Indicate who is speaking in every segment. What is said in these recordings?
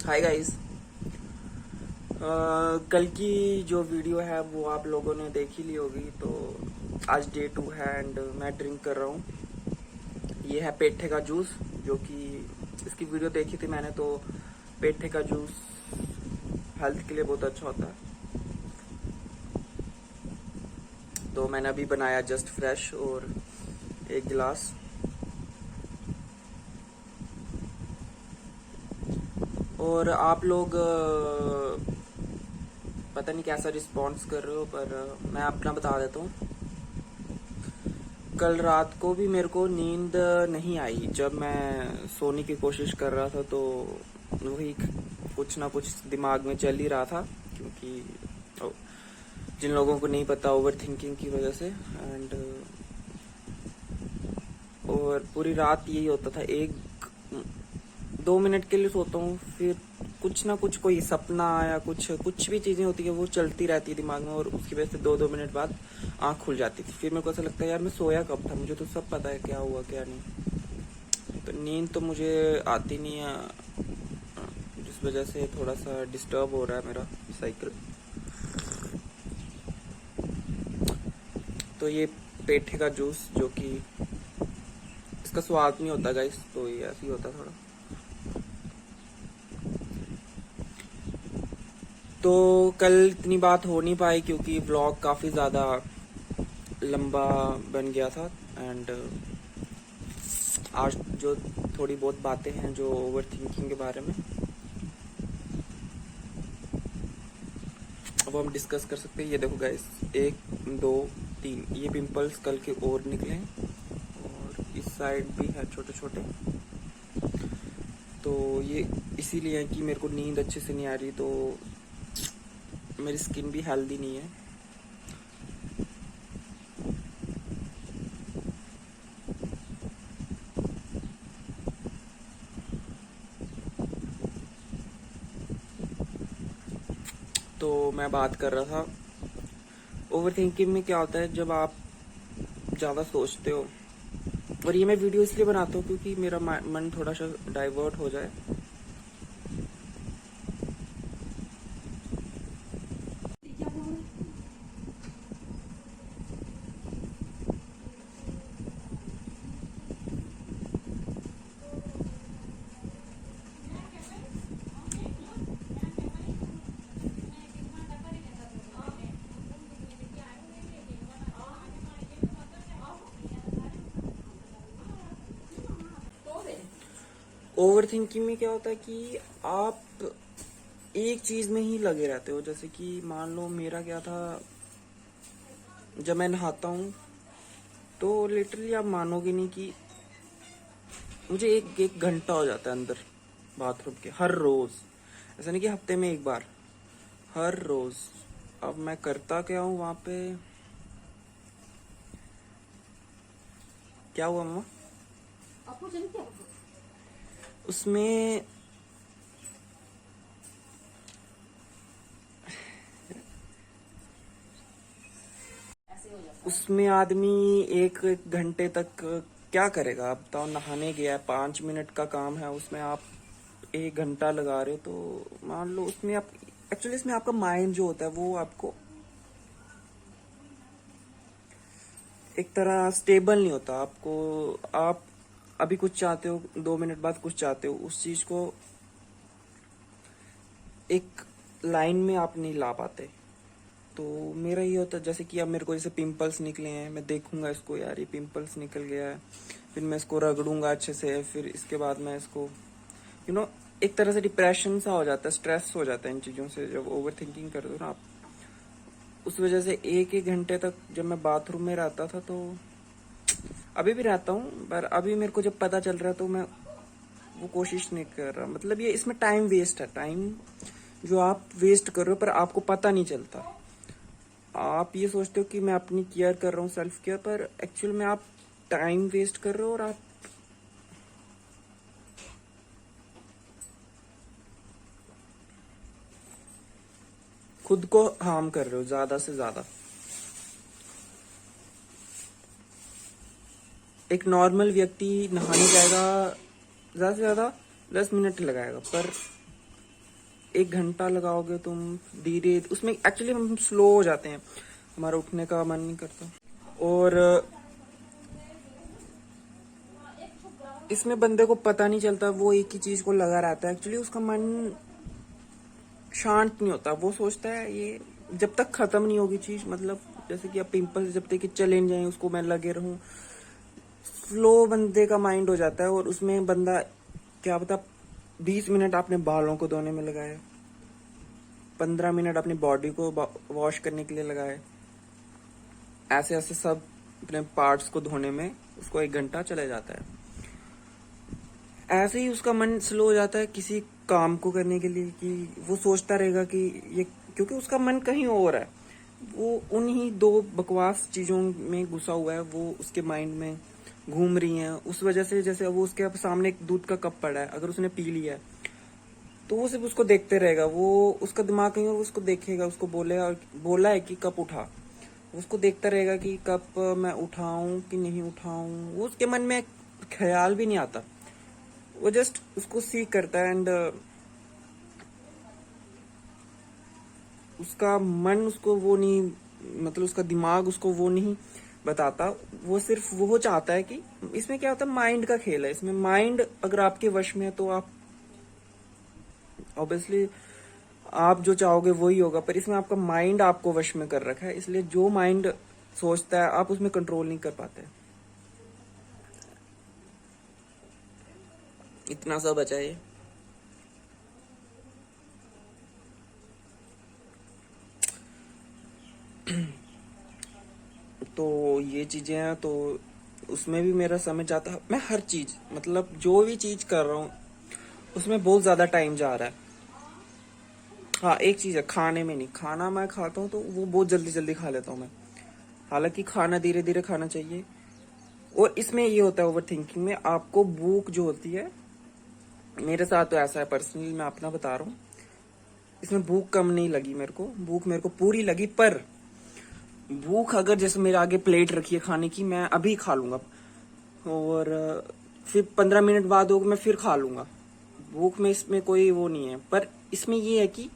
Speaker 1: Hi guys. कल की जो वीडियो है वो आप लोगों ने देख ही ली होगी। तो आज डे 2 है एंड मैं ड्रिंक कर रहा हूँ। ये है पेठे का जूस, जो कि इसकी वीडियो देखी थी मैंने। तो पेठे का जूस हेल्थ के लिए बहुत अच्छा होता है। तो मैंने अभी बनाया जस्ट फ्रेश और एक गिलास। और आप लोग पता नहीं कैसा रिस्पॉन्स कर रहे हो, पर मैं अपना बता देता हूँ। कल रात को भी मेरे को नींद नहीं आई। जब मैं सोने की कोशिश कर रहा था तो वही कुछ ना कुछ दिमाग में चल ही रहा था, क्योंकि जिन लोगों को नहीं पता, ओवर थिंकिंग की वजह से। एंड और पूरी रात यही होता था। 1-2 मिनट के लिए सोता हूँ, फिर कुछ ना कुछ कोई सपना या कुछ भी चीजें होती है वो चलती रहती है दिमाग में, और उसकी वजह से 2-2 मिनट बाद आंख खुल जाती थी। फिर मेरे को ऐसा लगता है यार मैं सोया कब था, मुझे तो सब पता है क्या हुआ क्या नहीं। तो नींद तो मुझे आती नहीं है, जिस वजह से थोड़ा सा डिस्टर्ब हो रहा है मेरा साइकिल। तो ये पेठे का जूस, जो कि इसका स्वाद नहीं होता गाइस, तो ये ऐसे ही होता थोड़ा। तो कल इतनी बात हो नहीं पाई क्योंकि व्लॉग काफ़ी ज़्यादा लंबा बन गया था। एंड आज जो थोड़ी बहुत बातें हैं जो ओवर थिंकिंग के बारे में, वो हम डिस्कस कर सकते हैं। ये देखो गाइस, 1 2 3 ये पिंपल्स कल के और निकले हैं, और इस साइड भी है छोटे छोटे। तो ये इसीलिए है कि मेरे को नींद अच्छे से नहीं आ रही, तो मेरी स्किन भी हेल्दी नहीं है। तो मैं बात कर रहा था, ओवर थिंकिंग में क्या होता है जब आप ज़्यादा सोचते हो। और ये मैं वीडियो इसलिए बनाता हूँ क्योंकि मेरा मन थोड़ा सा डाइवर्ट हो जाए। ओवर थिंकिंग में क्या होता है कि आप एक चीज में ही लगे रहते हो। जैसे कि मान लो मेरा क्या था, जब मैं नहाता हूँ तो लिटरली आप मानोगे नहीं कि मुझे एक एक घंटा हो जाता है अंदर बाथरूम के, हर रोज। ऐसा नहीं कि हफ्ते में एक बार, हर रोज। अब मैं करता क्या हूँ वहां पे, क्या हुआ मम्मा उसमें, उसमें आदमी एक एक घंटे तक क्या करेगा। आप बताओ, नहाने गया है, 5 मिनट का काम है, उसमें आप 1 घंटा लगा रहे हो। तो मान लो उसमें आप एक्चुअली, इसमें आपका माइंड जो होता है वो आपको एक तरह स्टेबल नहीं होता। आपको, आप अभी कुछ चाहते हो, 2 मिनट बाद कुछ चाहते हो, उस चीज को एक लाइन में आप नहीं ला पाते। तो मेरा ये होता है, जैसे कि अब मेरे को जैसे पिंपल्स निकले हैं, मैं देखूंगा इसको, यार ये पिंपल्स निकल गया है, फिर मैं इसको रगड़ूंगा अच्छे से, फिर इसके बाद मैं इसको एक तरह से डिप्रेशन सा हो जाता है, स्ट्रेस हो जाता है इन चीज़ों से जब ओवर थिंकिंग करते हो ना आप। उस वजह से एक एक घंटे तक जब मैं बाथरूम में रहता था, तो अभी भी रहता हूँ, पर अभी मेरे को जब पता चल रहा है तो मैं वो कोशिश नहीं कर रहा। मतलब ये इसमें टाइम वेस्ट है, टाइम जो आप वेस्ट कर रहे हो पर आपको पता नहीं चलता। आप ये सोचते हो कि मैं अपनी केयर कर रहा हूँ, सेल्फ केयर, पर एक्चुअल में आप टाइम वेस्ट कर रहे हो, और आप खुद को हार्म कर रहे हो ज्यादा से ज्यादा। एक नॉर्मल व्यक्ति नहाने जाएगा, ज्यादा से ज्यादा 10 मिनट लगाएगा, पर 1 घंटा लगाओगे तुम, धीरे उसमें एक्चुअली हम स्लो हो जाते हैं, हमारा उठने का मन नहीं करता। और इसमें बंदे को पता नहीं चलता, वो एक ही चीज को लगा रहता है, एक्चुअली उसका मन शांत नहीं होता। वो सोचता है ये जब तक खत्म नहीं होगी चीज, मतलब जैसे कि अब पिंपल्स जब तक कि चले नहीं जाए उसको मैं लगे रहूं, स्लो बंदे का माइंड हो जाता है। और उसमें बंदा क्या पता 20 मिनट अपने बालों को धोने में लगाए, 15 मिनट अपनी बॉडी को वॉश करने के लिए लगाए, ऐसे ऐसे सब अपने पार्ट्स को धोने में उसको 1 घंटा चला जाता है। ऐसे ही उसका मन स्लो हो जाता है किसी काम को करने के लिए, कि वो सोचता रहेगा कि ये, क्योंकि उसका मन कहीं और है, वो उन्हीं 2 बकवास चीजों में घुसा हुआ है, वो उसके माइंड में घूम रही हैं। उस वजह से जैसे वो उसके सामने एक दूध का कप पड़ा है, अगर उसने पी लिया है तो वो सिर्फ उसको देखते रहेगा, वो उसका दिमाग कहीं और उसको देखेगा, उसको बोला है कि कप उठा, उसको देखता रहेगा कि कप मैं उठाऊं कि नहीं उठाऊं। वो उसके मन में ख्याल भी नहीं आता, वो जस्ट उसको सीख करता है। एंड उसका मन उसको वो नहीं, मतलब उसका दिमाग उसको वो नहीं बताता, वो सिर्फ वो चाहता है कि इसमें क्या होता है, माइंड का खेल है। इसमें माइंड अगर आपके वश में है तो आप ऑब्वियसली आप जो चाहोगे वही होगा, पर इसमें आपका माइंड आपको वश में कर रखा है, इसलिए जो माइंड सोचता है आप उसमें कंट्रोल नहीं कर पाते। इतना सा बचा है। तो ये चीजें हैं, तो उसमें भी मेरा समय जाता है। मैं हर चीज, मतलब जो भी चीज कर रहा हूँ उसमें बहुत ज्यादा टाइम जा रहा है। हाँ एक चीज है, खाने में नहीं, खाना मैं खाता हूँ तो वो बहुत जल्दी जल्दी खा लेता हूँ मैं, हालांकि खाना धीरे धीरे खाना चाहिए। और इसमें ये होता है ओवर थिंकिंग में, आपको भूख जो होती है, मेरे साथ तो ऐसा है पर्सनली, मैं अपना बता रहा हूँ, इसमें भूख कम नहीं लगी मेरे को, भूख मेरे को पूरी लगी। पर भूख अगर जैसे मेरे आगे प्लेट रखी है खाने की, मैं अभी खा लूंगा, और फिर 15 मिनट बाद होगा मैं फिर खा लूंगा, भूख में इसमें कोई वो नहीं है। पर इसमें ये है कि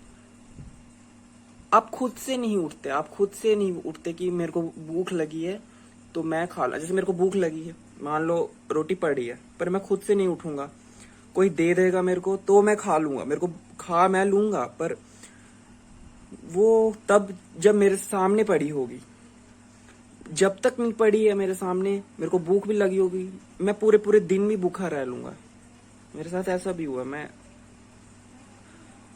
Speaker 1: आप खुद से नहीं उठते, आप खुद से नहीं उठते कि मेरे को भूख लगी है तो मैं खा ला। जैसे मेरे को भूख लगी है, मान लो रोटी पड़ी है, पर मैं खुद से नहीं उठूंगा, कोई दे देगा मेरे को तो मैं खा लूंगा, मेरे को खा मैं लूंगा, पर वो तब जब मेरे सामने पड़ी होगी। जब तक नहीं पड़ी है मेरे सामने, मेरे को भूख भी लगी होगी, मैं पूरे पूरे दिन भी भूखा रह लूंगा। मेरे साथ ऐसा भी हुआ, मैं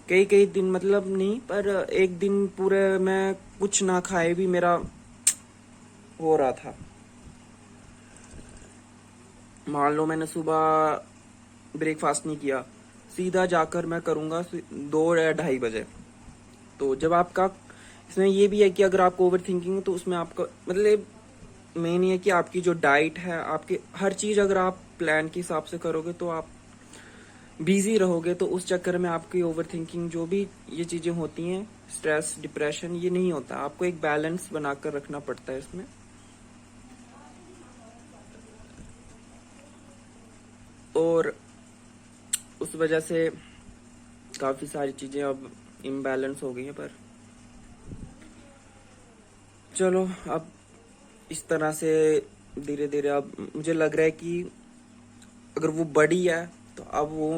Speaker 1: कई कई दिन, मतलब नहीं पर एक दिन पूरे मैं कुछ ना खाए भी मेरा हो रहा था। मान लो मैंने सुबह ब्रेकफास्ट नहीं किया, सीधा जाकर मैं करूंगा 2 या 2:30 बजे। तो जब आपका, इसमें ये भी है कि अगर आपको ओवर थिंकिंग है तो उसमें आपका मतलब मेन ये है कि आपकी जो डाइट है, आपकी हर चीज अगर आप प्लान के हिसाब से करोगे तो आप बिजी रहोगे, तो उस चक्कर में आपकी ओवर थिंकिंग जो भी ये चीजें होती हैं, स्ट्रेस डिप्रेशन, ये नहीं होता। आपको एक बैलेंस बनाकर रखना पड़ता है इसमें। और उस वजह से काफी सारी चीजें अब इम्बैलेंस हो गई हैं। पर चलो, अब इस तरह से धीरे धीरे अब मुझे लग रहा है कि अगर वो बड़ी है तो अब वो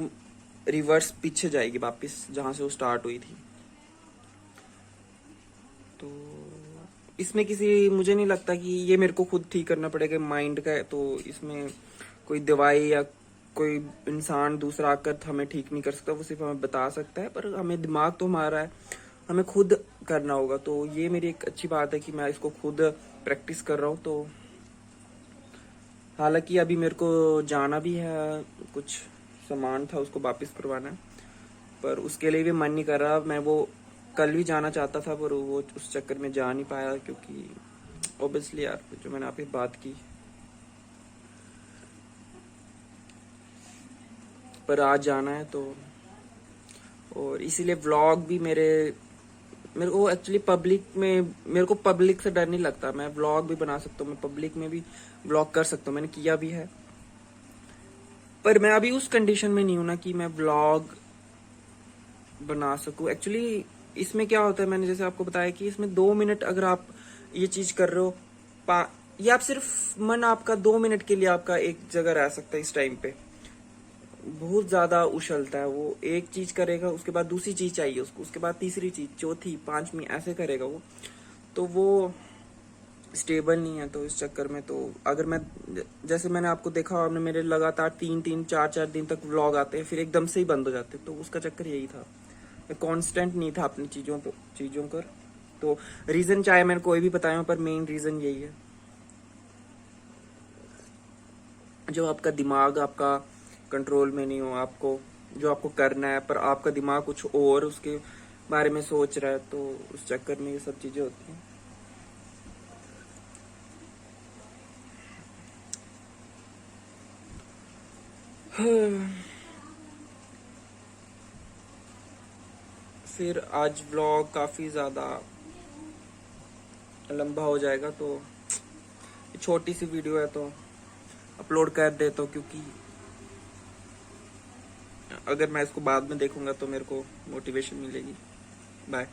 Speaker 1: रिवर्स पीछे जाएगी वापस जहां से वो स्टार्ट हुई थी। तो इसमें किसी, मुझे नहीं लगता कि ये मेरे को खुद ठीक करना पड़ेगा, माइंड का है, तो इसमें कोई दवाई या कोई इंसान दूसरा आकर हमें ठीक नहीं कर सकता, वो सिर्फ हमें बता सकता है। पर हमें दिमाग तो हमारा है, हमें खुद करना होगा। तो ये मेरी एक अच्छी बात है कि मैं इसको खुद प्रैक्टिस कर रहा हूँ। तो हालांकि अभी मेरे को जाना भी है, कुछ सामान था उसको वापस करवाना है, पर उसके लिए भी मन नहीं कर रहा। मैं वो कल भी जाना चाहता था, पर वो उस चक्कर में जा नहीं पाया, क्योंकि ऑब्वियसली यार जो मैंने आपसे बात की। पर आज जाना है तो, और इसीलिए व्लॉग भी मेरे को एक्चुअली पब्लिक में, मेरे को पब्लिक से डर नहीं लगता, मैं व्लॉग भी बना सकता हूँ, मैं पब्लिक में भी व्लॉग कर सकता हूँ, मैंने किया भी है। पर मैं अभी उस कंडीशन में नहीं हूं ना कि मैं व्लॉग बना सकूं। एक्चुअली इसमें क्या होता है, मैंने जैसे आपको बताया कि इसमें 2 मिनट अगर आप ये चीज कर रहे हो, ये आप सिर्फ मन आपका 2 मिनट के लिए आपका एक जगह रह सकता है। इस टाइम पे बहुत ज्यादा उछलता है वो, एक चीज करेगा उसके बाद दूसरी चीज चाहिए उसको, उसके बाद तीसरी चीज, चौथी, पांचवी, ऐसे करेगा वो। तो वो स्टेबल नहीं है। तो इस चक्कर में तो अगर मैं, जैसे मैंने आपको देखा, आपने मेरे लगातार 3-3, 4-4 दिन तक व्लॉग आते हैं, फिर एकदम से ही बंद हो जाते हैं। तो उसका चक्कर यही था, मैं कांस्टेंट नहीं था अपनी चीजों पर। तो रीजन चाहे मैंने कोई भी बताया, पर मेन रीजन यही है, जो आपका दिमाग आपका कंट्रोल में नहीं हो, आपको जो आपको करना है पर आपका दिमाग कुछ और उसके बारे में सोच रहा है, तो उस चक्कर में ये सब चीजें होती हैं। फिर आज व्लॉग काफी ज्यादा लंबा हो जाएगा, तो छोटी सी वीडियो है तो अपलोड कर देता हूँ, क्योंकि अगर मैं इसको बाद में देखूंगा तो मेरे को मोटिवेशन मिलेगी। बाय।